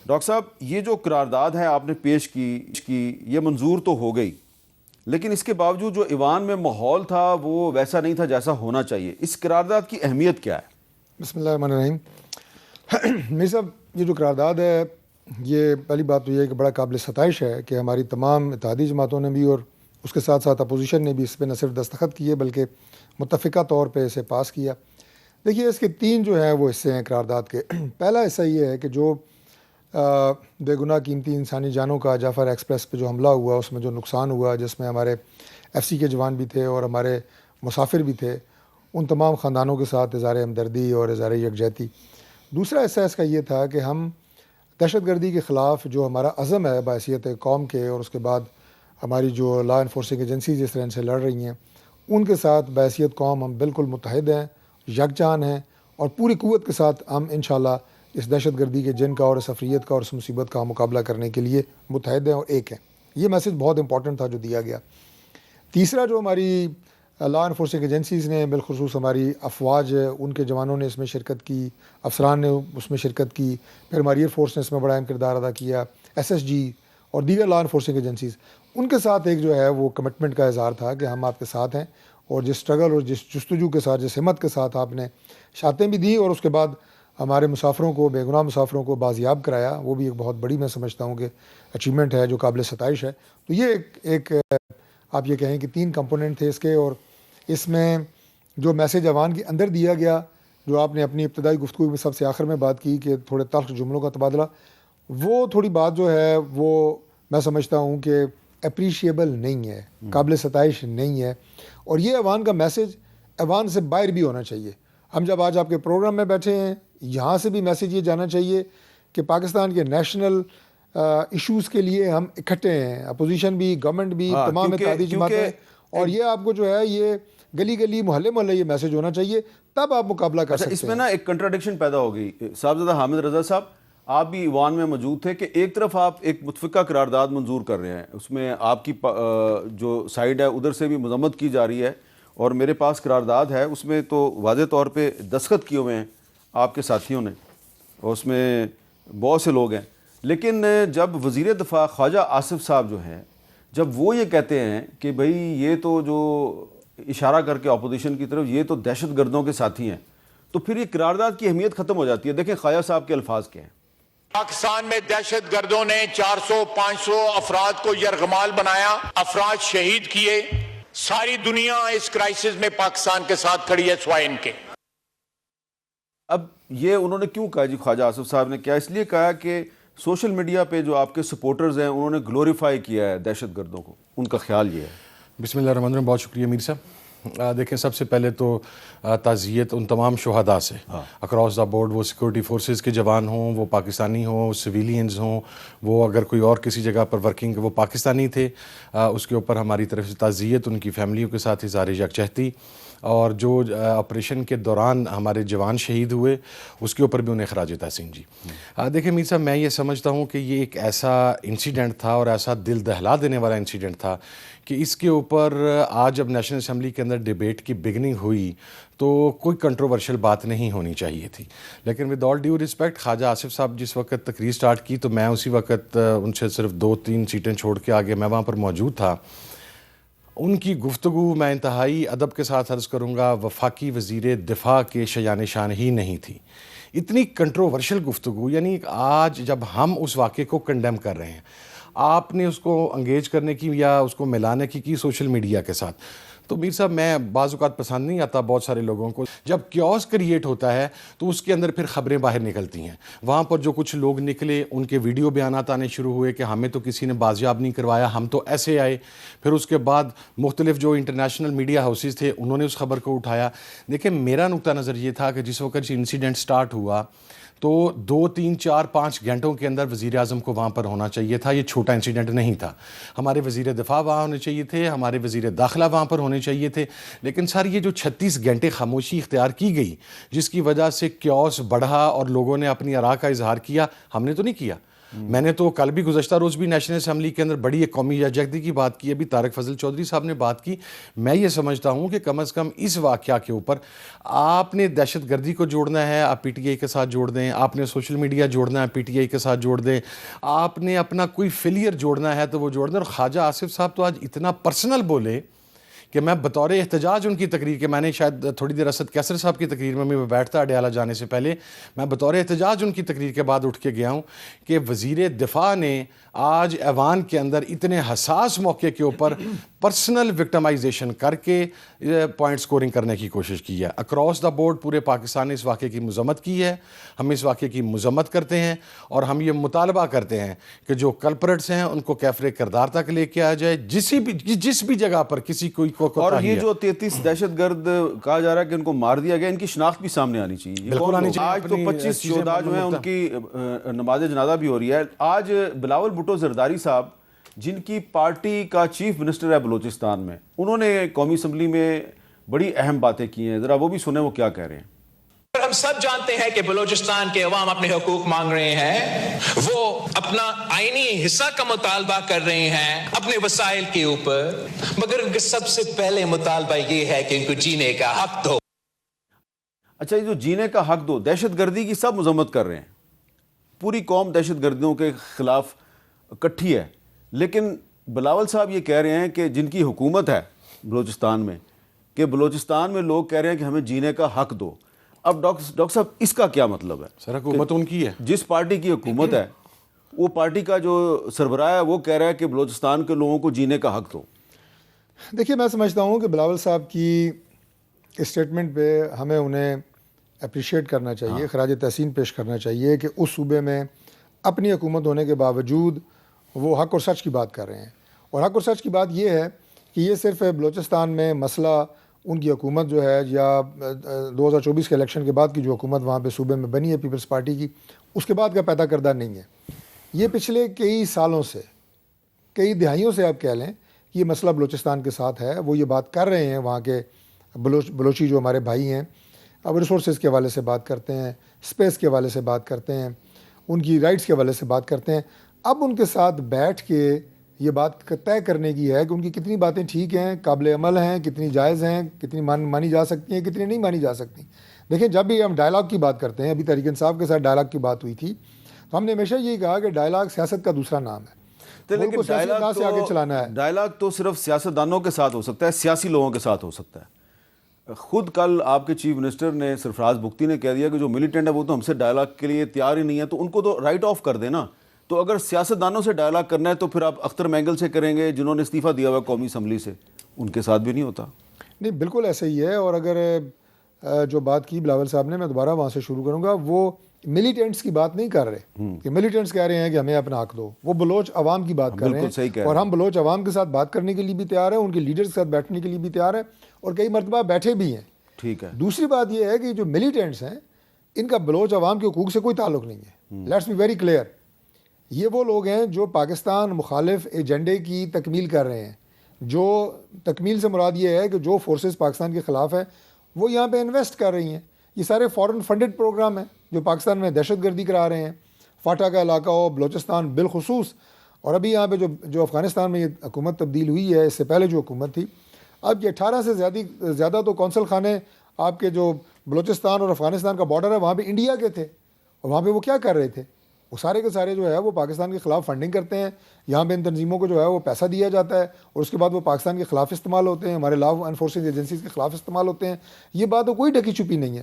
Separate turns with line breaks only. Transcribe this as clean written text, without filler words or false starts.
Doctor صاحب یہ جو قرارداد ہے آپ نے پیش کی یہ منظور تو ہو گئی، لیکن اس کے باوجود جو ایوان میں ماحول تھا وہ ویسا نہیں تھا جیسا ہونا چاہیے. اس قرارداد کی اہمیت کیا ہے؟
بسم اللہ الرحمن الرحیم. میر صاحب یہ جو قرارداد ہے یہ پہلی بات تو یہ ہے کہ بڑا قابل ستائش ہے کہ ہماری تمام اتحادی جماعتوں نے بھی اور اس کے ساتھ ساتھ اپوزیشن نے بھی اس پہ نہ صرف دستخط کیے بلکہ متفقہ طور پہ اسے پاس کیا. دیکھیے اس کے 3 جو ہیں وہ حصے ہیں قرارداد کے. پہلا حصہ یہ ہے کہ جو بے گناہ قیمتی انسانی جانوں کا جعفر ایکسپریس پہ جو حملہ ہوا اس میں جو نقصان ہوا جس میں ہمارے ایف سی کے جوان بھی تھے اور ہمارے مسافر بھی تھے، ان تمام خاندانوں کے ساتھ اظہار ہمدردی اور اظہار یکجہتی. دوسرا حصہ اس کا یہ تھا کہ ہم دہشت گردی کے خلاف جو ہمارا عزم ہے بحیثیت قوم کے اور اس کے بعد ہماری جو لا انفورسنگ ایجنسیز جس طرح سے لڑ رہی ہیں ان کے ساتھ بحیثیت قوم ہم بالکل متحد ہیں، یکجان ہیں اور پوری قوت کے ساتھ ہم انشاءاللہ اس دہشت گردی کے جن کا اور اس افریت کا اور اس مصیبت کا مقابلہ کرنے کے لیے متحد ہیں اور ایک ہیں. یہ میسج بہت امپورٹنٹ تھا جو دیا گیا. تیسرا جو ہماری لا انفورسنگ ایجنسیز نے بالخصوص ہماری افواج ان کے جوانوں نے اس میں شرکت کی، افسران نے اس میں شرکت کی، پھر ہماری ایئر فورس نے اس میں بڑا اہم کردار ادا کیا، ایس ایس جی اور دیگر لا انفورسنگ ایجنسیز، ان کے ساتھ ایک جو ہے وہ کمٹمنٹ کا اظہار تھا کہ ہم آپ کے ساتھ ہیں اور جس اسٹرگل اور جس جستجو کے ساتھ جس ہمت کے ساتھ آپ نے شہادتیں بھی دی اور اس کے بعد ہمارے مسافروں کو بے گناہ مسافروں کو بازیاب کرایا، وہ بھی ایک بہت بڑی میں سمجھتا ہوں کہ اچیومنٹ ہے جو قابل ستائش ہے. تو یہ ایک آپ یہ کہیں کہ 3 کمپوننٹ تھے اس کے. اور اس میں جو میسج عوام کے اندر دیا گیا جو آپ نے اپنی ابتدائی گفتگو میں سب سے آخر میں بات کی کہ تھوڑے تلخ جملوں کا تبادلہ، وہ تھوڑی بات جو ہے وہ میں سمجھتا ہوں کہ اپریشیبل نہیں ہے، قابل ستائش نہیں ہے. اور یہ عوام کا میسج عوام سے باہر بھی ہونا چاہیے. ہم جب آج آپ کے پروگرام میں بیٹھے ہیں یہاں سے بھی میسج یہ جانا چاہیے کہ پاکستان کے نیشنل ایشوز کے لیے ہم اکٹھے ہیں، اپوزیشن بھی، گورنمنٹ بھی، تمام اتحادی جماعتیں. اور یہ آپ کو جو ہے یہ گلی گلی محلے محلے یہ میسج ہونا چاہیے، تب آپ مقابلہ کر سکتے ہیں.
اس میں نا ایک کنٹراڈکشن پیدا ہو گئی. صاحبزادہ حامد رضا صاحب آپ بھی ایوان میں موجود تھے کہ ایک طرف آپ ایک متفقہ قرارداد منظور کر رہے ہیں، اس میں آپ کی جو سائیڈ ہے ادھر سے بھی مذمت کی جا رہی ہے، اور میرے پاس قرارداد ہے اس میں تو واضح طور پہ دستخط کیے ہوئے ہیں آپ کے ساتھیوں نے اور اس میں بہت سے لوگ ہیں. لیکن جب وزیر دفاع خواجہ آصف صاحب جو ہیں جب وہ یہ کہتے ہیں کہ بھئی یہ تو جو اشارہ کر کے اپوزیشن کی طرف یہ تو دہشت گردوں کے ساتھی ہیں، تو پھر یہ قرارداد کی اہمیت ختم ہو جاتی ہے. دیکھیں خواجہ صاحب کے الفاظ کیا ہیں.
پاکستان میں دہشت گردوں نے 400-500 افراد کو یرغمال بنایا، افراد شہید کیے. ساری دنیا اس کرائسس میں پاکستان کے ساتھ کھڑی ہے سوائے ان کے.
اب یہ انہوں نے کیوں کہا جی خواجہ آصف صاحب نے؟ کیا اس لیے کہا کہ سوشل میڈیا پہ جو آپ کے سپورٹرز ہیں انہوں نے گلوریفائی کیا ہے دہشت گردوں کو؟ ان کا خیال یہ ہے.
بسم اللہ الرحمن الرحیم. بہت شکریہ میر صاحب. دیکھیں سب سے پہلے تو تعزیت ان تمام شہداء سے اکراس دا بورڈ، وہ سیکورٹی فورسز کے جوان ہوں، وہ پاکستانی ہوں، سویلینز ہوں، وہ اگر کوئی اور کسی جگہ پر ورکنگ وہ پاکستانی تھے، اس کے اوپر ہماری طرف سے تعزیت، ان کی فیملیوں کے ساتھ اظہار یکجہتی. اور جو آپریشن کے دوران ہمارے جوان شہید ہوئے اس کے اوپر بھی انہیں خراج تحسین. جی دیکھیں میر صاحب میں یہ سمجھتا ہوں کہ یہ ایک ایسا انسیڈنٹ تھا اور ایسا دل دہلا دینے والا انسیڈنٹ تھا کہ اس کے اوپر آج جب نیشنل اسمبلی کے اندر ڈیبیٹ کی بگننگ ہوئی تو کوئی کنٹروورشل بات نہیں ہونی چاہیے تھی. لیکن ود آل ڈیو رسپیکٹ خواجہ آصف صاحب جس وقت تقریر سٹارٹ کی تو میں اسی وقت ان سے صرف 2-3 سیٹیں چھوڑ کے آگے میں وہاں پر موجود تھا. ان کی گفتگو میں انتہائی ادب کے ساتھ عرض کروں گا وفاقی وزیر دفاع کے شایان شان ہی نہیں تھی. اتنی کنٹروورشل گفتگو، یعنی آج جب ہم اس واقعے کو کنڈیم کر رہے ہیں، آپ نے اس کو انگیج کرنے کی یا اس کو ملانے کی سوشل میڈیا کے ساتھ. تو میر صاحب میں بعض اوقات پسند نہیں آتا بہت سارے لوگوں کو جب کیوس کریٹ ہوتا ہے تو اس کے اندر پھر خبریں باہر نکلتی ہیں. وہاں پر جو کچھ لوگ نکلے ان کے ویڈیو بیانات آنے شروع ہوئے کہ ہمیں تو کسی نے بازیاب نہیں کروایا، ہم تو ایسے آئے. پھر اس کے بعد مختلف جو انٹرنیشنل میڈیا ہاؤسز تھے انہوں نے اس خبر کو اٹھایا. دیکھیں میرا نقطہ نظر یہ تھا کہ جس وقت انسیڈنٹ سٹارٹ ہوا تو 2-3-4-5 گھنٹوں کے اندر وزیر اعظم کو وہاں پر ہونا چاہیے تھا. یہ چھوٹا انسیڈنٹ نہیں تھا. ہمارے وزیر دفاع وہاں ہونے چاہیے تھے، ہمارے وزیر داخلہ وہاں پر ہونے چاہیے تھے. لیکن سر یہ جو 36 گھنٹے خاموشی اختیار کی گئی جس کی وجہ سے کیوس بڑھا اور لوگوں نے اپنی آراء کا اظہار کیا، ہم نے تو نہیں کیا. میں نے تو کل بھی گزشتہ روز بھی نیشنل اسمبلی کے اندر بڑی ایک قومی یکجہتی کی بات کی. ابھی طارق فضل چودھری صاحب نے بات کی. میں یہ سمجھتا ہوں کہ کم از کم اس واقعہ کے اوپر آپ نے دہشت گردی کو جوڑنا ہے, آپ پی ٹی آئی کے ساتھ جوڑ دیں, آپ نے سوشل میڈیا جوڑنا ہے پی ٹی آئی کے ساتھ جوڑ دیں, آپ نے اپنا کوئی فیلئر جوڑنا ہے تو وہ جوڑ دیں. اور خواجہ آصف صاحب تو آج اتنا پرسنل بولے کہ میں بطور احتجاج ان کی تقریر کے, میں نے شاید تھوڑی دیر اسد کیسر صاحب کی تقریر میں بھی بیٹھتا اڈیالہ جانے سے پہلے, میں بطور احتجاج ان کی تقریر کے بعد اٹھ کے گیا ہوں کہ وزیر دفاع نے آج ایوان کے اندر اتنے حساس موقع کے اوپر پرسنل وکٹمائزیشن کر کے پوائنٹ سکورنگ کرنے کی کوشش کی ہے. اکراس دا بورڈ پورے پاکستان نے اس واقعے کی مذمت کی ہے, ہم اس واقعے کی مذمت کرتے ہیں اور ہم یہ مطالبہ کرتے ہیں کہ جو کلپریٹس ہیں ان کو کیفر کردار تک لے کے آ جائے, جس بھی جگہ پر کسی کوئی کو.
اور یہ جو 33 دہشت گرد کہا جا رہا ہے کہ ان کو مار دیا گیا, ان کی شناخت بھی سامنے آنی چاہیے.
بالکل آنی چاہیے.
آج تو 25 شہداء جو ہیں ان کی نماز جنازہ بھی ہو رہی ہے. آج بلاول بھٹو زرداری صاحب جن کی پارٹی کا چیف منسٹر ہے بلوچستان میں, انہوں نے قومی اسمبلی میں بڑی اہم باتیں کی ہیں, ذرا وہ بھی سنیں وہ کیا کہہ رہے ہیں.
ہم سب جانتے ہیں کہ بلوچستان کے عوام اپنے حقوق مانگ رہے ہیں, وہ اپنا آئینی حصہ کا مطالبہ کر رہے ہیں اپنے وسائل کے اوپر, مگر ان کا سب سے پہلے مطالبہ یہ ہے کہ ان کو جینے کا حق دو.
اچھا, یہ جو جینے کا حق دو, دہشت گردی کی سب مذمت کر رہے ہیں, پوری قوم دہشت گردیوں کے خلاف اکٹھی ہے, لیکن بلاول صاحب یہ کہہ رہے ہیں کہ جن کی حکومت ہے بلوچستان میں, کہ بلوچستان میں لوگ کہہ رہے ہیں کہ ہمیں جینے کا حق دو. اب ڈاکٹر صاحب اس کا کیا مطلب ہے؟
سر حکومت ان کی ہے,
جس پارٹی کی حکومت ہے وہ پارٹی کا جو سربراہ ہے وہ کہہ رہا ہے کہ بلوچستان کے لوگوں کو جینے کا حق دو.
دیکھیے, میں سمجھتا ہوں کہ بلاول صاحب کی اسٹیٹمنٹ پہ ہمیں انہیں اپریشیٹ کرنا چاہیے, خراج تحسین پیش کرنا چاہیے کہ اس صوبے میں اپنی حکومت ہونے کے باوجود وہ حق اور سچ کی بات کر رہے ہیں. اور حق اور سچ کی بات یہ ہے کہ یہ صرف بلوچستان میں مسئلہ ان کی حکومت جو ہے یا 2024 کے الیکشن کے بعد کی جو حکومت وہاں پہ صوبے میں بنی ہے پیپلز پارٹی کی, اس کے بعد کا پیدا کردہ نہیں ہے. یہ پچھلے کئی سالوں سے, کئی دہائیوں سے آپ کہہ لیں کہ یہ مسئلہ بلوچستان کے ساتھ ہے. وہ یہ بات کر رہے ہیں, وہاں کے بلوچی جو ہمارے بھائی ہیں, اب ریسورسز کے حوالے سے بات کرتے ہیں, اسپیس کے حوالے سے بات کرتے ہیں, ان کی رائٹس کے حوالے سے بات کرتے ہیں. اب ان کے ساتھ بیٹھ کے یہ بات طے کرنے کی ہے کہ ان کی کتنی باتیں ٹھیک ہیں, قابل عمل ہیں, کتنی جائز ہیں, کتنی مانی جا سکتی ہیں, کتنی نہیں مانی جا سکتی. دیکھیں, جب بھی ہم ڈائلاگ کی بات کرتے ہیں, ابھی تحریک انصاف کے ساتھ ڈائلاگ کی بات ہوئی تھی, تو ہم نے ہمیشہ یہی کہا کہ ڈائلاگ سیاست کا دوسرا نام ہے.
لیکن ڈائلاگ تو صرف سیاستدانوں کے ساتھ ہو سکتا ہے, سیاسی لوگوں کے ساتھ ہو سکتا ہے. خود کل آپ کے چیف منسٹر نے سرفراز بگٹی نے کہہ دیا کہ جو ملیٹنٹ ہے وہ تو ہم سے ڈائلاگ کے لیے تیار ہی نہیں ہے, تو ان کو تو رائٹ آف کر دینا. تو اگر سیاستدانوں سے ڈائلاگ کرنا ہے تو پھر آپ اختر مینگل سے کریں گے جنہوں نے استعفیٰ دیا ہوا قومی اسمبلی سے, ان کے ساتھ بھی نہیں ہوتا.
نہیں, بالکل ایسا ہی ہے. اور اگر جو بات کی بلاول صاحب نے, میں دوبارہ وہاں سے شروع کروں گا, وہ ملیٹنٹس کی بات نہیں کر رہے کہ ملیٹنٹس کہہ رہے ہیں کہ ہمیں اپنا حق دو. وہ بلوچ عوام کی بات کر رہے ہیں, اور ہم بلوچ عوام کے ساتھ بات کرنے کے لیے بھی تیار ہیں, ان کے لیڈرز کے ساتھ بیٹھنے کے لیے بھی تیار ہیں, اور کئی مرتبہ بیٹھے بھی ہیں.
ٹھیک ہے.
دوسری بات یہ ہے کہ جو ملیٹنٹس ہیں ان کا بلوچ عوام کے حقوق سے کوئی تعلق نہیں ہے. Let's be very clear. یہ وہ لوگ ہیں جو پاکستان مخالف ایجنڈے کی تکمیل کر رہے ہیں. جو تکمیل سے مراد یہ ہے کہ جو فورسز پاکستان کے خلاف ہیں وہ یہاں پہ انویسٹ کر رہی ہیں. یہ سارے فورن فنڈڈ پروگرام ہیں جو پاکستان میں دہشت گردی کرا رہے ہیں. فاٹا کا علاقہ ہو, بلوچستان بالخصوص, اور ابھی یہاں پہ جو افغانستان میں یہ حکومت تبدیل ہوئی ہے, اس سے پہلے جو حکومت تھی, اب یہ 18 سے زیادہ تو کونسل خانے آپ کے جو بلوچستان اور افغانستان کا بارڈر ہے وہاں پہ انڈیا کے تھے. اور وہاں پہ وہ کیا کر رہے تھے؟ وہ سارے کے سارے جو ہے وہ پاکستان کے خلاف فنڈنگ کرتے ہیں. یہاں پہ ان تنظیموں کو جو ہے وہ پیسہ دیا جاتا ہے, اور اس کے بعد وہ پاکستان کے خلاف استعمال ہوتے ہیں, ہمارے لا انفورسنگ ایجنسیز کے خلاف استعمال ہوتے ہیں. یہ بات تو کوئی ڈھکی چھپی نہیں ہے.